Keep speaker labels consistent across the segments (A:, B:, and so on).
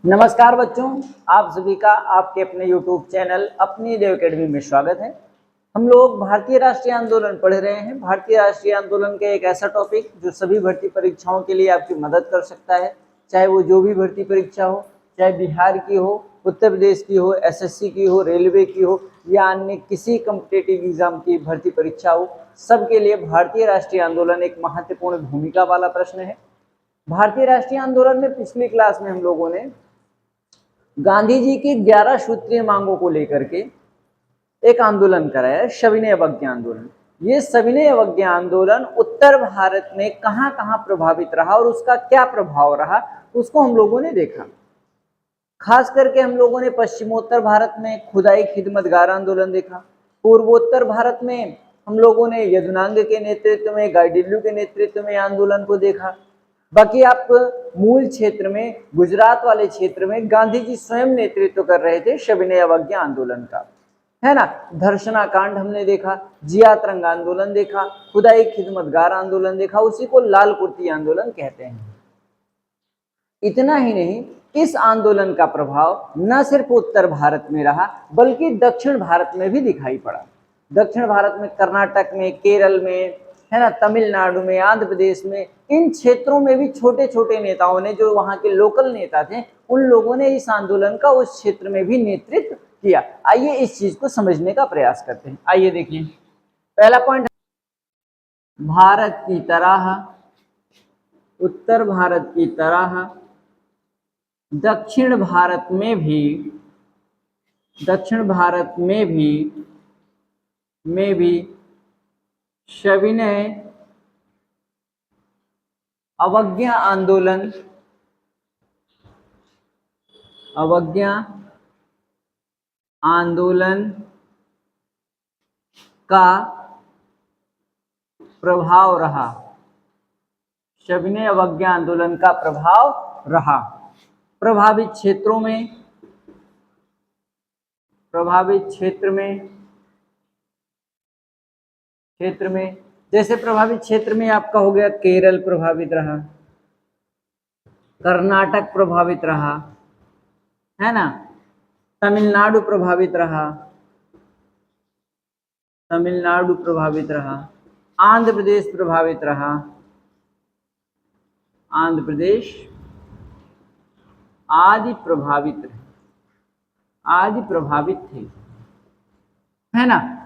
A: नमस्कार बच्चों, आप सभी का आपके अपने YouTube चैनल अपनी देव अकेडमी में स्वागत है। हम लोग भारतीय राष्ट्रीय आंदोलन पढ़ रहे हैं। भारतीय राष्ट्रीय आंदोलन का एक ऐसा टॉपिक जो सभी भर्ती परीक्षाओं के लिए आपकी मदद कर सकता है, चाहे वो जो भी भर्ती परीक्षा हो, चाहे बिहार की हो, उत्तर प्रदेश की हो, SSC की हो, रेलवे की हो या अन्य किसी कॉम्पिटिटिव एग्जाम की भर्ती परीक्षा हो, सबके लिए भारतीय राष्ट्रीय आंदोलन एक महत्वपूर्ण भूमिका वाला प्रश्न है। भारतीय राष्ट्रीय आंदोलन में पिछली क्लास में हम लोगों ने गांधी जी की 11 सूत्रीय मांगों को लेकर के एक आंदोलन कराया, सविनय अवज्ञा आंदोलन। ये सविनय अवज्ञा आंदोलन उत्तर भारत में कहां कहां प्रभावित रहा और उसका क्या प्रभाव रहा, उसको हम लोगों ने देखा। खास करके हम लोगों ने पश्चिमोत्तर भारत में खुदाई खिदमतगार आंदोलन देखा। पूर्वोत्तर भारत में हम लोगों ने यदुनांग के नेतृत्व में, गाइडिल्यू के नेतृत्व में आंदोलन को देखा। बाकी आप मूल क्षेत्र में, गुजरात वाले क्षेत्र में गांधी जी स्वयं नेतृत्व कर रहे थे सविनय अवज्ञा आंदोलन का, है ना। धर्षणा कांड हमने देखा, जिया तरंग आंदोलन देखा, खुदाई खिदमतगार आंदोलन देखा, उसी को लाल कुर्ती आंदोलन कहते हैं। इतना ही नहीं, इस आंदोलन का प्रभाव न सिर्फ उत्तर भारत में रहा बल्कि दक्षिण भारत में भी दिखाई पड़ा। दक्षिण भारत में कर्नाटक में, केरल में, है ना, तमिलनाडु में, आंध्र प्रदेश में, इन क्षेत्रों में भी छोटे छोटे नेताओं ने, जो वहां के लोकल नेता थे, उन लोगों ने इस आंदोलन का उस क्षेत्र में भी नेतृत्व किया। आइए इस चीज को समझने का प्रयास करते हैं। आइए देखिए, पहला पॉइंट, भारत की तरह, उत्तर भारत की तरह दक्षिण भारत में भी सविनय अवज्ञा आंदोलन का प्रभाव रहा। सविनय अवज्ञा आंदोलन का प्रभाव रहा। प्रभावित क्षेत्र में जैसे प्रभावित क्षेत्र में आपका हो गया केरल प्रभावित रहा, कर्नाटक प्रभावित रहा, है ना, तमिलनाडु प्रभावित रहा, आंध्र प्रदेश प्रभावित रहा, आंध्र प्रदेश आदि प्रभावित थे, है ना।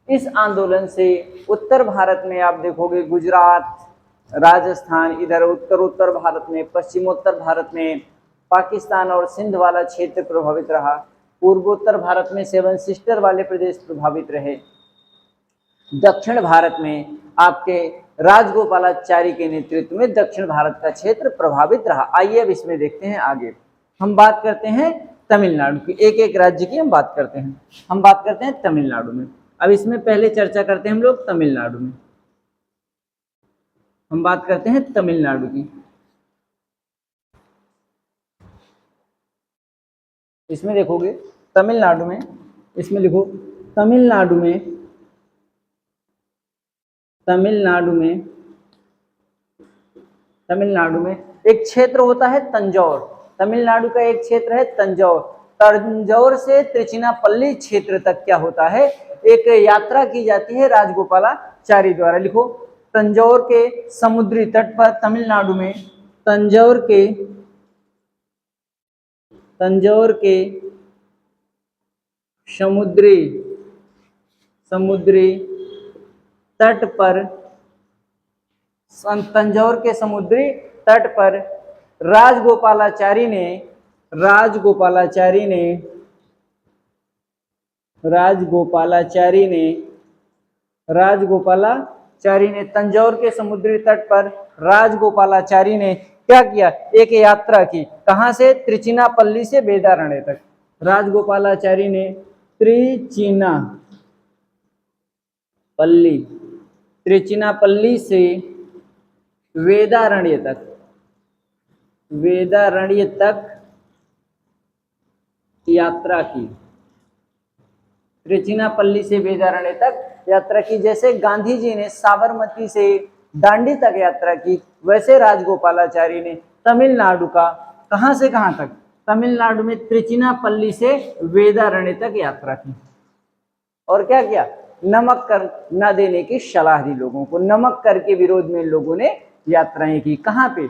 A: इस आंदोलन से उत्तर भारत में आप देखोगे गुजरात, राजस्थान, इधर उत्तर भारत में, पश्चिमोत्तर भारत में पाकिस्तान और सिंध वाला क्षेत्र प्रभावित रहा। पूर्वोत्तर भारत में 7 सिस्टर वाले प्रदेश प्रभावित रहे। दक्षिण भारत में आपके राजगोपालाचारी के नेतृत्व में दक्षिण भारत का क्षेत्र प्रभावित रहा। आइए अब इसमें देखते हैं आगे। हम बात करते हैं तमिलनाडु की, एक एक राज्य की हम बात करते हैं तमिलनाडु में। अब इसमें पहले चर्चा करते हैं हम लोग तमिलनाडु में। हम बात करते हैं तमिलनाडु की। इसमें देखोगे तमिलनाडु में, इसमें लिखो तमिलनाडु में एक क्षेत्र होता है तंजौर। तमिलनाडु का एक क्षेत्र है तंजौर। तंजौर से त्रिचिनापल्ली क्षेत्र तक क्या होता है, एक यात्रा की जाती है राजगोपालाचारी द्वारा। लिखो, तंजौर के समुद्री तट पर, तमिलनाडु में तंजौर के समुद्री तट पर, तंजौर के समुद्री तट पर राजगोपालाचारी ने तंजौर के समुद्री तट पर राजगोपालाचारी ने क्या किया, एक यात्रा की। कहां से? त्रिचिनापल्ली से वेदारण्य तक। राजगोपालाचारी ने त्रिचिनापल्ली से वेदारण्य तक यात्रा की। त्रिचिनापल्ली से वेदारण्य तक यात्रा की। जैसे गांधी जी ने साबरमती से दांडी तक यात्रा की, वैसे राजगोपालाचारी ने तमिलनाडु का कहां से कहां तक, तमिलनाडु में त्रिचिनापल्ली से वेदारण्य तक यात्रा की। और क्या किया? नमक कर न देने की सलाह दी लोगों को। नमक कर के विरोध में इन लोगों ने यात्राएं की। कहाँ पे?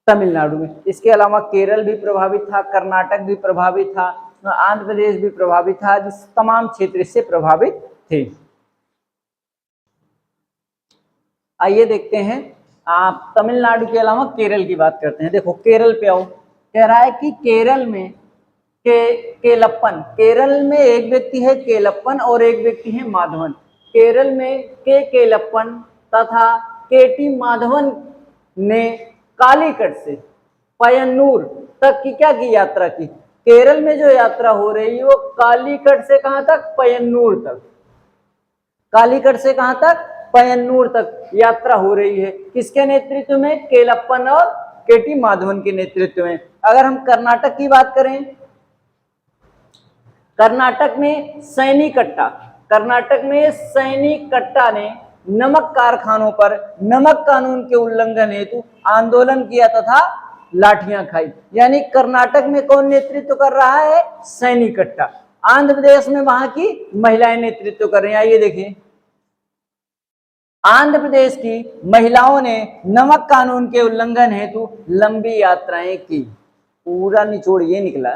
A: तमिलनाडु में। इसके अलावा केरल भी प्रभावित था, कर्नाटक भी प्रभावित था, आंध्र प्रदेश भी प्रभावित था, जिस तमाम क्षेत्र इससे प्रभावित थे। आइए देखते हैं, आप तमिलनाडु के अलावा केरल की बात करते हैं। देखो केरल पे आओ, कह रहा है कि केरल में केलप्पन, केरल में एक व्यक्ति है केलप्पन और एक व्यक्ति है माधवन। केरल में केलप्पन तथा केटी माधवन ने कालीकट से पयन्नूर तक की क्या की? यात्रा की। केरल में जो यात्रा हो रही है वो कालीकट से कहां तक? पयन्नूर तक। कालीकट से कहां तक? पयन्नूर तक यात्रा हो रही है। किसके नेतृत्व में? केलप्पन और केटी माधवन के नेतृत्व में। अगर हम कर्नाटक की बात करें, कर्नाटक में सैनी कट्टा, कर्नाटक में सैनी कट्टा ने नमक कारखानों पर नमक कानून के उल्लंघन हेतु आंदोलन किया तथा लाठियां खाई। यानी कर्नाटक में कौन नेतृत्व कर रहा है? सैनी कट्टा। आंध्र प्रदेश में वहां की महिलाएं नेतृत्व कर रही हैं। आइए देखिए, आंध्र प्रदेश की महिलाओं ने नमक कानून के उल्लंघन हेतु लंबी यात्राएं की। पूरा निचोड़ ये निकला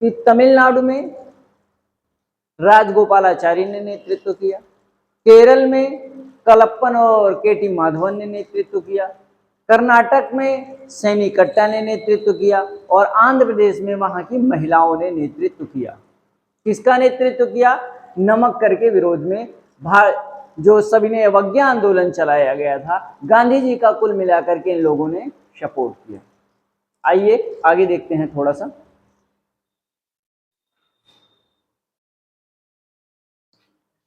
A: कि तमिलनाडु में राजगोपालाचारी ने नेतृत्व किया, केरल में कलप्पन और केटी माधवन ने नेतृत्व किया, कर्नाटक में सैनी कट्टा ने नेतृत्व किया और आंध्र प्रदेश में वहां की महिलाओं ने नेतृत्व किया। किसका नेतृत्व किया? नमक कर के विरोध में जो सविनय अवज्ञा आंदोलन चलाया गया था, गांधी जी का कुल मिलाकर के इन लोगों ने सपोर्ट किया। आइए आगे देखते हैं थोड़ा सा।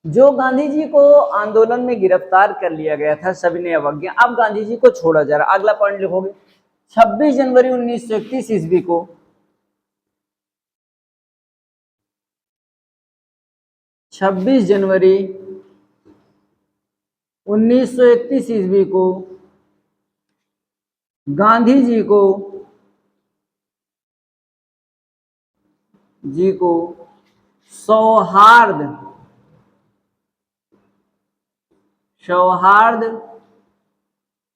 A: जो गांधी जी को आंदोलन में गिरफ्तार कर लिया गया था सविनय अवज्ञा, अब गांधी जी को छोड़ा जा रहा। अगला पॉइंट लिखोगे, 26 जनवरी 1931 ईस्वी को 26 जनवरी 1931 ईस्वी को गांधी जी को सौहार्द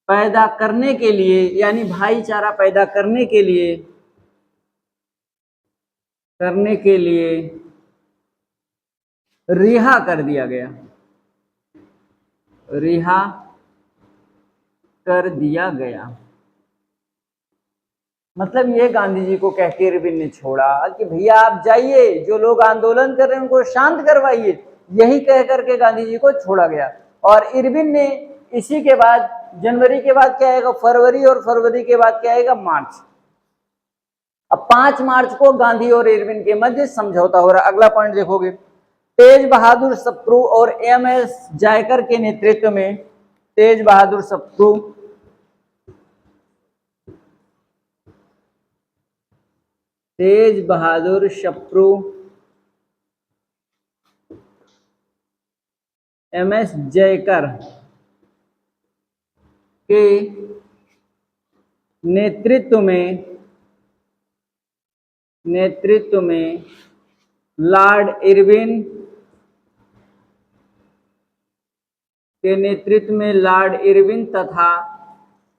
A: पैदा करने के लिए, यानी भाईचारा पैदा करने के लिए रिहा कर दिया गया, रिहा कर दिया गया। मतलब ये गांधी जी को कह के इरविन ने छोड़ा कि भैया आप जाइए, जो लोग आंदोलन कर रहे हैं उनको शांत करवाइए। यही कह करके गांधी जी को छोड़ा गया। और इरविन ने इसी के बाद, जनवरी के बाद क्या आएगा? फरवरी, और फरवरी के बाद क्या आएगा? मार्च। अब 5 मार्च को गांधी और इरविन के मध्य समझौता हो रहा। अगला पॉइंट देखोगे, तेज बहादुर सप्रू और एमएस जायकर के नेतृत्व में, तेज बहादुर सप्रू एमएस जयकर के नेतृत्व में लॉर्ड इरविन के नेतृत्व में लॉर्ड इरविन तथा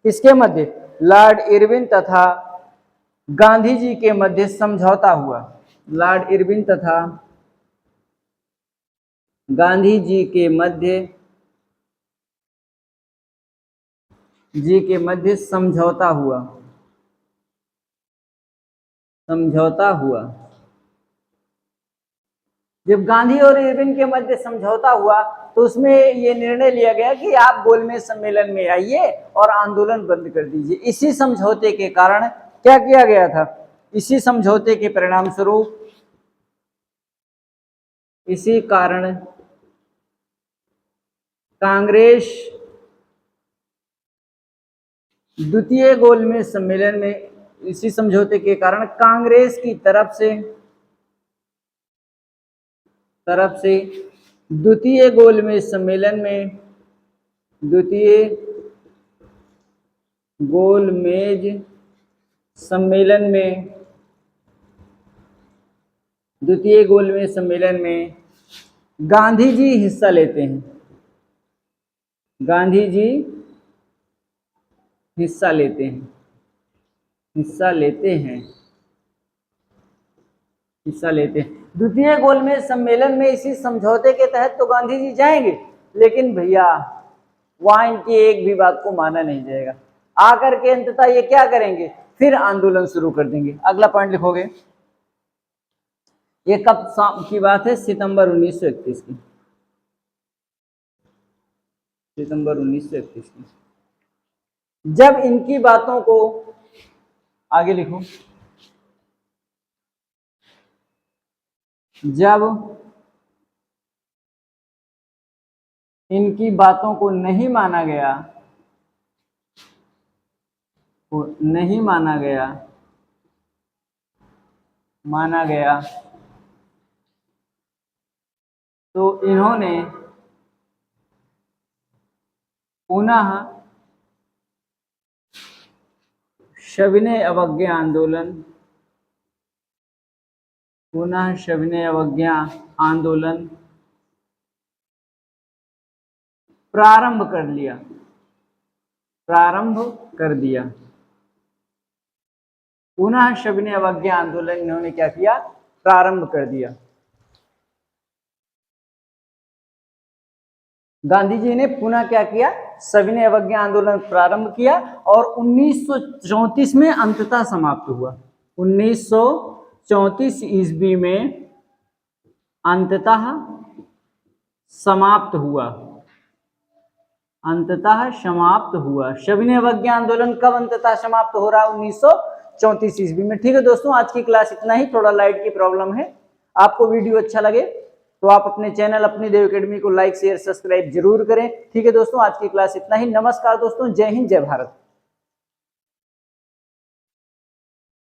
A: किसके मध्य? लॉर्ड इरविन तथा गांधी जी के मध्य समझौता हुआ। लॉर्ड इरविन तथा गांधी जी के मध्य समझौता हुआ। जब गांधी और इरविन के मध्य समझौता हुआ तो उसमें यह निर्णय लिया गया कि आप गोलमेज सम्मेलन में आइए और आंदोलन बंद कर दीजिए। इसी समझौते के कारण क्या किया गया था? इसी समझौते के परिणाम स्वरूप, इसी कारण कांग्रेस द्वितीय गोलमेज सम्मेलन में, इसी समझौते के कारण कांग्रेस की तरफ से द्वितीय गोलमेज सम्मेलन में, द्वितीय गोलमेज सम्मेलन में गांधी जी हिस्सा लेते हैं। गांधी जी हिस्सा लेते हैं, हिस्सा लेते हैं, हिस्सा लेते हैं। द्वितीय गोलमेज सम्मेलन में इसी समझौते के तहत तो गांधी जी जाएंगे, लेकिन भैया वहां इनकी एक भी बात को माना नहीं जाएगा। आकर के अंततः ये क्या करेंगे, फिर आंदोलन शुरू कर देंगे। अगला पॉइंट लिखोगे, ये कब की बात है, सितंबर 1931 की, सितंबर 1931 की। जब इनकी बातों को, आगे लिखो, जब इनकी बातों को नहीं माना गया, नहीं माना गया, माना गया, तो इन्होंने पुनः सविनय अवज्ञा आंदोलन, पुनः सविनय अवज्ञा आंदोलन प्रारंभ कर लिया, प्रारंभ कर दिया। पुनः सविनय अवज्ञा आंदोलन इन्होंने क्या किया, प्रारंभ कर दिया। गांधी जी ने पुनः क्या किया, सविनय अवज्ञा आंदोलन प्रारंभ किया और 1934 में अंततः समाप्त हुआ। 1934 ईस्वी में अंततः समाप्त हुआ, अंततः समाप्त हुआ। सविनय अवज्ञा आंदोलन कब अंततः समाप्त हो रहा है, 1934 ईस्वी में। ठीक है दोस्तों, आज की क्लास इतना ही। थोड़ा लाइट की प्रॉब्लम है। आपको वीडियो अच्छा लगे तो आप अपने चैनल अपनी देव एकेडमी को लाइक शेयर सब्सक्राइब जरूर करें। ठीक है दोस्तों, आज की क्लास इतना ही। नमस्कार दोस्तों, जय हिंद, जय भारत।